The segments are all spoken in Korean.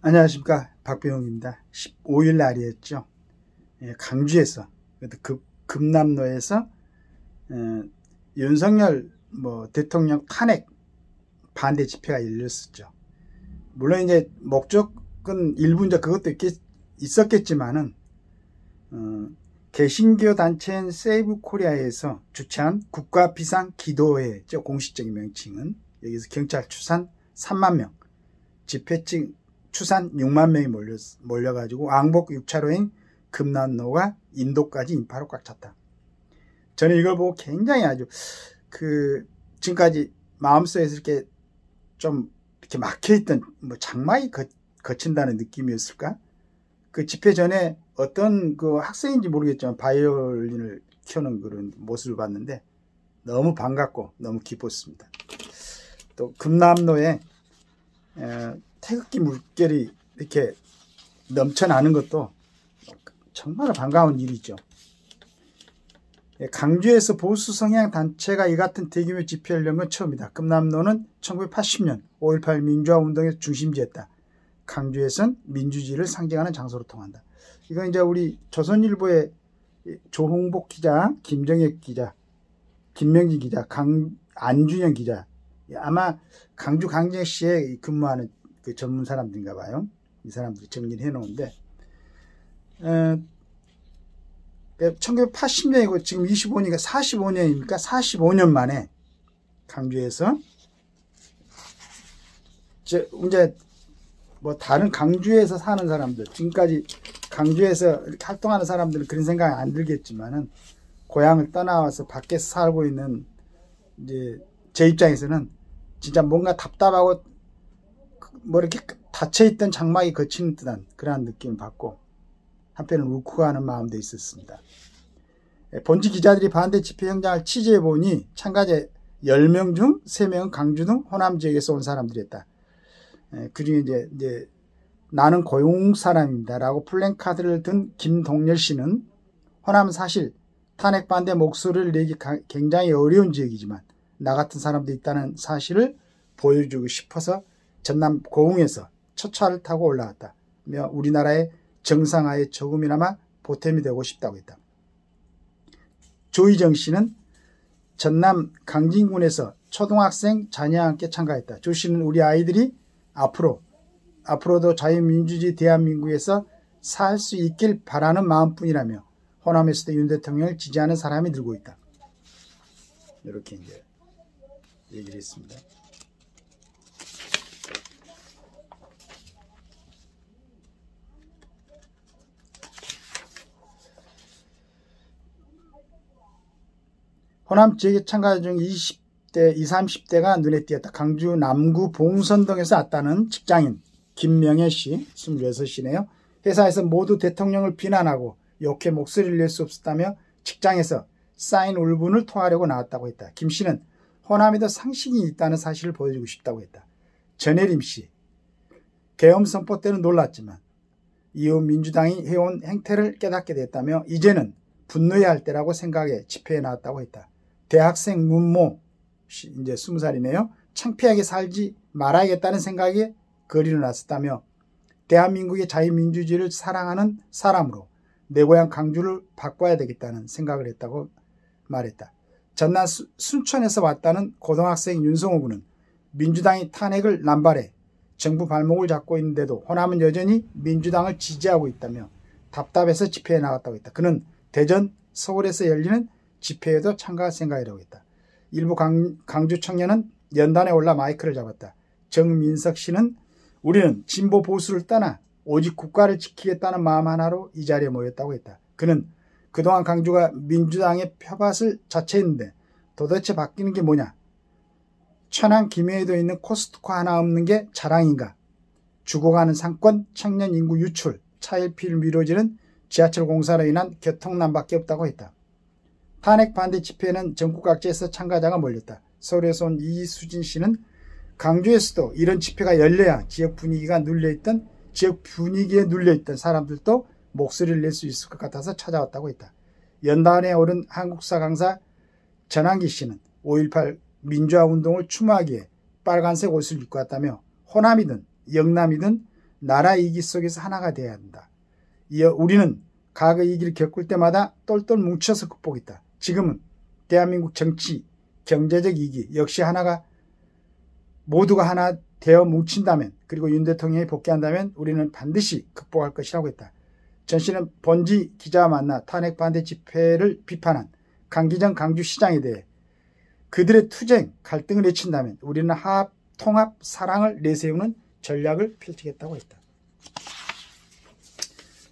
안녕하십니까, 박병욱입니다. 15일 날이었죠. 강주에서, 금남로에서 윤석열 대통령 탄핵 반대 집회가 열렸었죠. 물론 이제 목적은 일부 이제 그것도 있었겠지만은 개신교 단체인 세이브 코리아에서 주최한 국가 비상 기도회죠. 공식적인 명칭은 여기서 경찰 추산 3만 명, 집회 추산 6만 명이 몰려가지고 왕복 6차로인 금남로가 인도까지 인파로 꽉 찼다. 저는 이걸 보고 굉장히 아주 지금까지 마음속에서 이렇게 좀 이렇게 막혀있던 장막이 거친다는 느낌이었을까? 그 집회 전에 어떤 학생인지 모르겠지만 바이올린을 켜는 그런 모습을 봤는데 너무 반갑고 너무 기뻤습니다. 또 금남로에 태극기 물결이 이렇게 넘쳐나는 것도 정말 반가운 일이죠. 강주에서 보수 성향 단체가 이 같은 대규모 집회를 연 건 처음이다. 금남로는 1980년 5.18 민주화 운동의 중심지였다. 강주에선 민주주의를 상징하는 장소로 통한다. 이건 이제 우리 조선일보의 조홍복 기자, 김정혁 기자, 김명진 기자, 안준영 기자, 아마 강주 강정시에 근무하는 그 전문 사람들인가 봐요. 이 사람들이 정리를 해놓은데 1980년이고 지금 25년이니까 45년입니까? 45년 만에 강주에서 이제 다른 강주에서 사는 사람들, 지금까지 강주에서 이렇게 활동하는 사람들은 그런 생각이 안 들겠지만은 고향을 떠나와서 밖에서 살고 있는 이제 제 입장에서는 진짜 뭔가 답답하고 이렇게 닫혀있던 장막이 거치는 듯한 그러한 느낌을 받고 한편은 울컥하는 마음도 있었습니다. 본지 기자들이 반대 집회 현장을 취재해보니 참가자 10명 중 3명은 강주 등 호남 지역에서 온 사람들이었다. 그중에 이제 나는 고용 사람입니다 라고 플랜카드를 든 김동열 씨는 호남은 사실 탄핵 반대 목소리를 내기 굉장히 어려운 지역이지만 나 같은 사람도 있다는 사실을 보여주고 싶어서 전남 고흥에서 첫 차를 타고 올라왔다며 우리나라의 정상화에 조금이나마 보탬이 되고 싶다고 했다. 조희정 씨는 전남 강진군에서 초등학생 자녀와 함께 참가했다. 조 씨는 우리 아이들이 앞으로도 자유민주주의 대한민국에서 살 수 있길 바라는 마음뿐이라며 호남에서도 윤 대통령을 지지하는 사람이 늘고 있다. 이렇게 이제 얘기를 했습니다. 호남 지역에 참가자 중 20대, 20, 30대가 눈에 띄었다. 강주 남구 봉선동에서 왔다는 직장인 김명혜 씨, 26이네요. 회사에서 모두 대통령을 비난하고 욕해 목소리를 낼 수 없었다며 직장에서 쌓인 울분을 토하려고 나왔다고 했다. 김 씨는 호남에도 상식이 있다는 사실을 보여주고 싶다고 했다. 전혜림 씨, 계엄 선포 때는 놀랐지만 이후 민주당이 해온 행태를 깨닫게 됐다며 이제는 분노해야 할 때라고 생각해 집회에 나왔다고 했다. 대학생 문모, 이제 20살이네요. 창피하게 살지 말아야겠다는 생각에 거리를 나섰다며 대한민국의 자유민주주의를 사랑하는 사람으로 내 고향 강주를 바꿔야 되겠다는 생각을 했다고 말했다. 전남 순천에서 왔다는 고등학생 윤성호 군은 민주당이 탄핵을 남발해 정부 발목을 잡고 있는데도 호남은 여전히 민주당을 지지하고 있다며 답답해서 집회에 나갔다고 했다. 그는 대전, 서울에서 열리는 집회에도 참가할 생각이라고 했다. 일부 강주 청년은 연단에 올라 마이크를 잡았다. 정민석 씨는 우리는 진보 보수를 떠나 오직 국가를 지키겠다는 마음 하나로 이 자리에 모였다고 했다. 그는 그동안 강주가 민주당의 표밭을 자처했는데 도대체 바뀌는 게 뭐냐? 천안 김해에도 있는 코스트코 하나 없는 게 자랑인가? 죽어가는 상권, 청년 인구 유출, 차일피일 미뤄지는 지하철 공사로 인한 교통난밖에 없다고 했다. 탄핵 반대 집회에는 전국 각지에서 참가자가 몰렸다. 서울에서 온 이수진 씨는 강주에서도 이런 집회가 열려야 지역 분위기에 눌려있던 사람들도 목소리를 낼 수 있을 것 같아서 찾아왔다고 했다. 연단에 오른 한국사 강사 전한기 씨는 5.18 민주화 운동을 추모하기에 빨간색 옷을 입고 왔다며 호남이든 영남이든 나라 이기 속에서 하나가 되어야 한다. 이어 우리는 과거 이기를 겪을 때마다 똘똘 뭉쳐서 극복했다. 지금은 대한민국 정치, 경제적 이기 역시 하나가 모두가 하나 되어 뭉친다면, 그리고 윤 대통령이 복귀한다면 우리는 반드시 극복할 것이라고 했다. 전 씨는 본지 기자와 만나 탄핵 반대 집회를 비판한 강기정 강주시장에 대해 그들의 투쟁, 갈등을 해친다면 우리는 화합, 통합, 사랑을 내세우는 전략을 펼치겠다고 했다.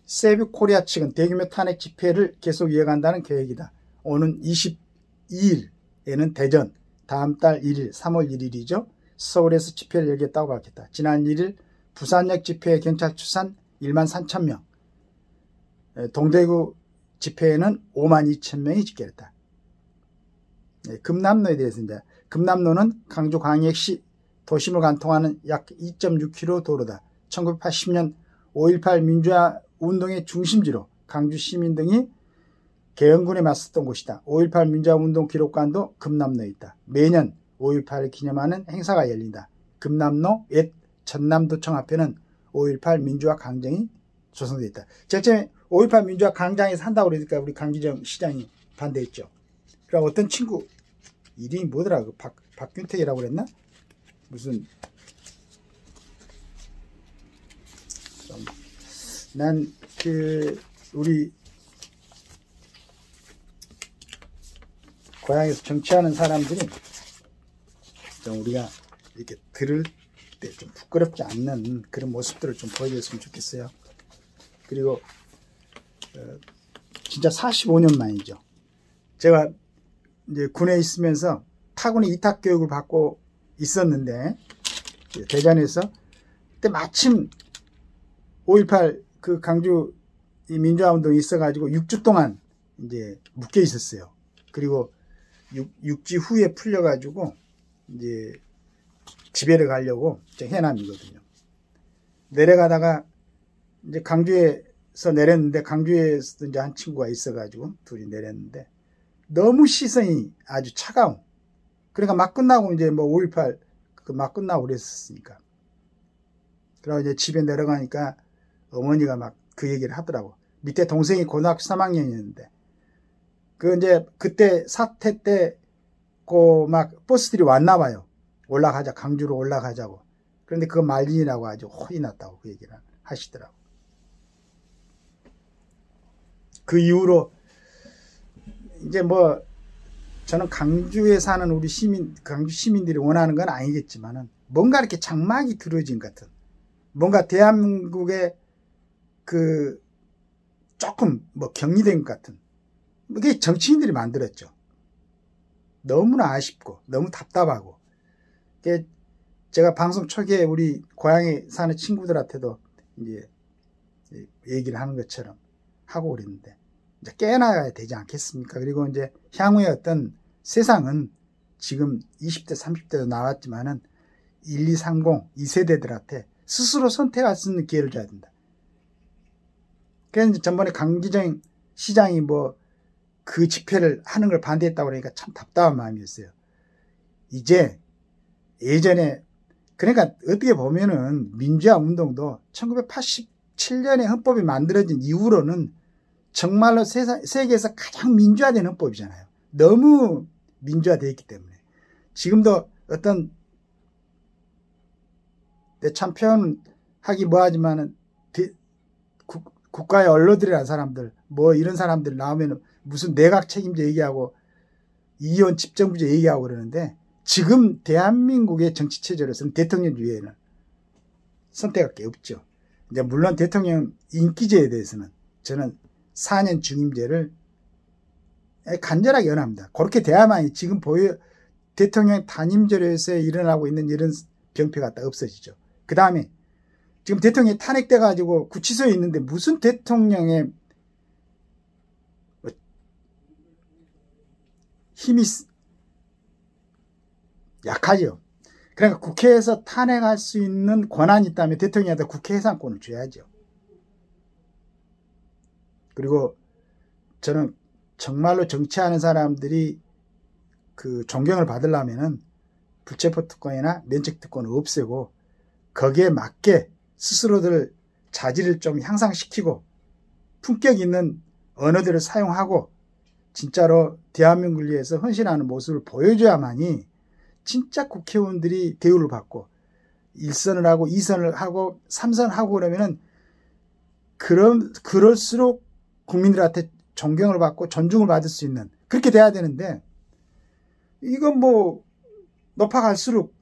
세이브코리아 측은 대규모 탄핵 집회를 계속 이어간다는 계획이다. 오는 22일에는 대전, 다음 달 1일 3월 1일이죠. 서울에서 집회를 열겠다고 밝혔다. 지난 1일 부산역 집회에 경찰 추산 1만 3천 명, 동대구 집회에는 5만 2천 명이 집결했다. 금남로에 대해서 이제 금남로는 강주 광역시 도심을 관통하는 약 2.6km 도로다. 1980년 5.18 민주화 운동의 중심지로 강주 시민 등이 개헌군에 맞섰던 곳이다. 5.18 민주화 운동 기록관도 금남로에 있다. 매년 5.18을 기념하는 행사가 열린다. 금남로 옛 전남도청 앞에는 5.18 민주화 강정이 조성되어 있다. 제가 처음에 5.18 민주화 강장에서 한다고 그러니까 우리 강기정 시장이 반대했죠. 그리고 어떤 친구 이름이 뭐더라? 박균택이라고 그랬나? 무슨 난 우리 고향에서 정치하는 사람들이 좀 우리가 이렇게 들을 때 좀 부끄럽지 않는 그런 모습들을 좀 보여줬으면 좋겠어요. 그리고 진짜 45년 만이죠. 제가 이제 군에 있으면서 타군의 이탁 교육을 받고 있었는데 대전에서 그때 마침 5.18 그 강주 이 민주화 운동이 있어가지고 6주 동안 이제 묶여 있었어요. 그리고 6지 후에 풀려가지고 이제 집에를 가려고 해남이거든요. 내려가다가 이제 강주에서 내렸는데 강주에서 이제 한 친구가 있어가지고 둘이 내렸는데 너무 시선이 아주 차가운. 그러니까 막 끝나고 이제 뭐 5.18 그 막 끝나고 그랬으니까. 그러고 이제 집에 내려가니까 어머니가 막 그 얘기를 하더라고. 밑에 동생이 고등학교 3학년이었는데 그 이제 그때 사태 때 그 막 버스들이 왔나 봐요. 올라가자, 강주로 올라가자고. 그런데 그거 말린이라고 아주 혼이 났다고 그 얘기를 하시더라고. 그 이후로 이제 뭐 저는 강주에 사는 우리 강주 시민들이 원하는 건 아니겠지만은 뭔가 이렇게 장막이 들어진 것 같은, 뭔가 대한민국의 그 조금 뭐 격리된 것 같은, 이게 정치인들이 만들었죠. 너무나 아쉽고 너무 답답하고. 제가 방송 초기에 우리 고향에 사는 친구들한테도 이제 얘기를 하는 것처럼 하고 그랬는데 이제 깨어나야 되지 않겠습니까? 그리고 이제 향후의 어떤 세상은 지금 20대, 30대도 나왔지만은 1, 2, 30, 2세대들한테 스스로 선택할 수 있는 기회를 줘야 된다. 그래서 전번에 강기정 시장이 뭐 그 집회를 하는 걸 반대했다고 그러니까 참 답답한 마음이었어요. 이제 예전에 그러니까 어떻게 보면은 민주화 운동도 1987년에 헌법이 만들어진 이후로는 정말로 세계에서 가장 민주화된 헌법이잖아요. 너무 민주화되어 있기 때문에. 지금도 어떤 참 표현하기 뭐하지만은 국가의 언론들이라는 사람들 뭐 이런 사람들 나오면 무슨 내각 책임제 얘기하고 이혼 집정부제 얘기하고 그러는데 지금 대한민국의 정치 체제로서는 대통령 위에는 선택할 게 없죠. 이제 물론 대통령 인기제에 대해서는 저는 4년 중임제를 간절하게 연합니다. 그렇게 돼야만 지금 대통령 단임제로에서 일어나고 있는 이런 병폐가 딱 없어지죠. 그 다음에 지금 대통령이 탄핵돼 가지고 구치소에 있는데 무슨 대통령의 힘이 약하죠. 그러니까 국회에서 탄핵할 수 있는 권한이 있다면 대통령한테 국회 해산권을 줘야죠. 그리고 저는 정말로 정치하는 사람들이 그 존경을 받으려면은 불체포 특권이나 면책 특권을 없애고 거기에 맞게 스스로들 자질을 좀 향상시키고 품격 있는 언어들을 사용하고 진짜로 대한민국을 위해서 헌신하는 모습을 보여줘야만이 진짜 국회의원들이 대우를 받고 1선을 하고 2선을 하고 3선을 하고 그러면은 그럴수록 국민들한테 존경을 받고 존중을 받을 수 있는 그렇게 돼야 되는데 이건 뭐 높아갈수록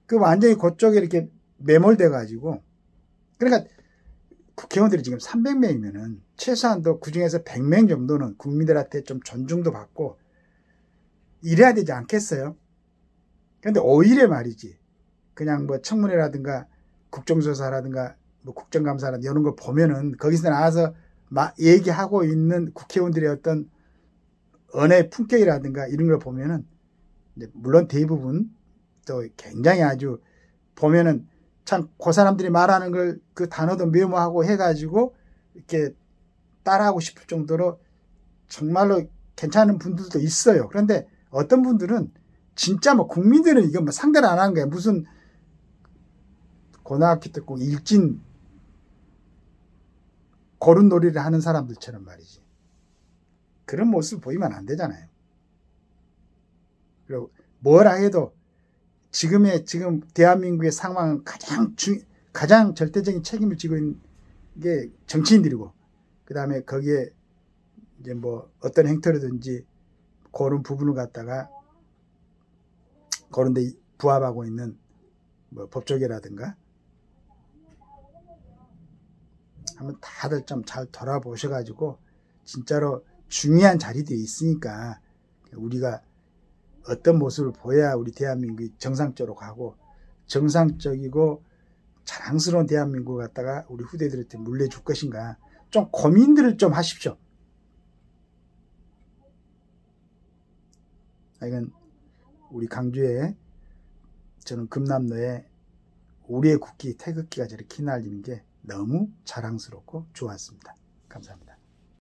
그 완전히 그쪽에 이렇게 매몰돼 가지고 그러니까 국회의원들이 지금 300명이면은 최소한도 그중에서 100명 정도는 국민들한테 좀 존중도 받고 이래야 되지 않겠어요? 그런데 오히려 말이지 그냥 뭐 청문회라든가 국정조사라든가 뭐 국정감사라든가 이런 거 보면은 거기서 나와서 얘기하고 있는 국회의원들의 어떤 언어의 품격이라든가 이런 걸 보면은 물론 대부분 또 굉장히 아주 보면은 참 그 사람들이 말하는 걸 그 단어도 메모하고 해가지고 이렇게 따라하고 싶을 정도로 정말로 괜찮은 분들도 있어요. 그런데 어떤 분들은 진짜 뭐 국민들은 이거 뭐 상대를 안 하는 거야. 무슨 고등학교 때 꼭 일진 고른놀이를 하는 사람들처럼 말이지. 그런 모습 보이면 안 되잖아요. 그리고 뭐라 해도 지금 대한민국의 상황은 가장 절대적인 책임을 지고 있는 게 정치인들이고, 그 다음에 거기에 이제 뭐 어떤 행태로든지 그런 부분을 갖다가 그런데 부합하고 있는 뭐 법조계라든가 한번 다들 좀 잘 돌아보셔가지고 진짜로 중요한 자리들이 있으니까 우리가 어떤 모습을 보여야 우리 대한민국이 정상적으로 가고 정상적이고 자랑스러운 대한민국을 갖다가 우리 후대들한테 물려줄 것인가 좀 고민들을 좀 하십시오. 이건 우리 강주에 저는 금남로에 우리의 국기 태극기가 저렇게 날리는 게 너무 자랑스럽고 좋았습니다. 감사합니다.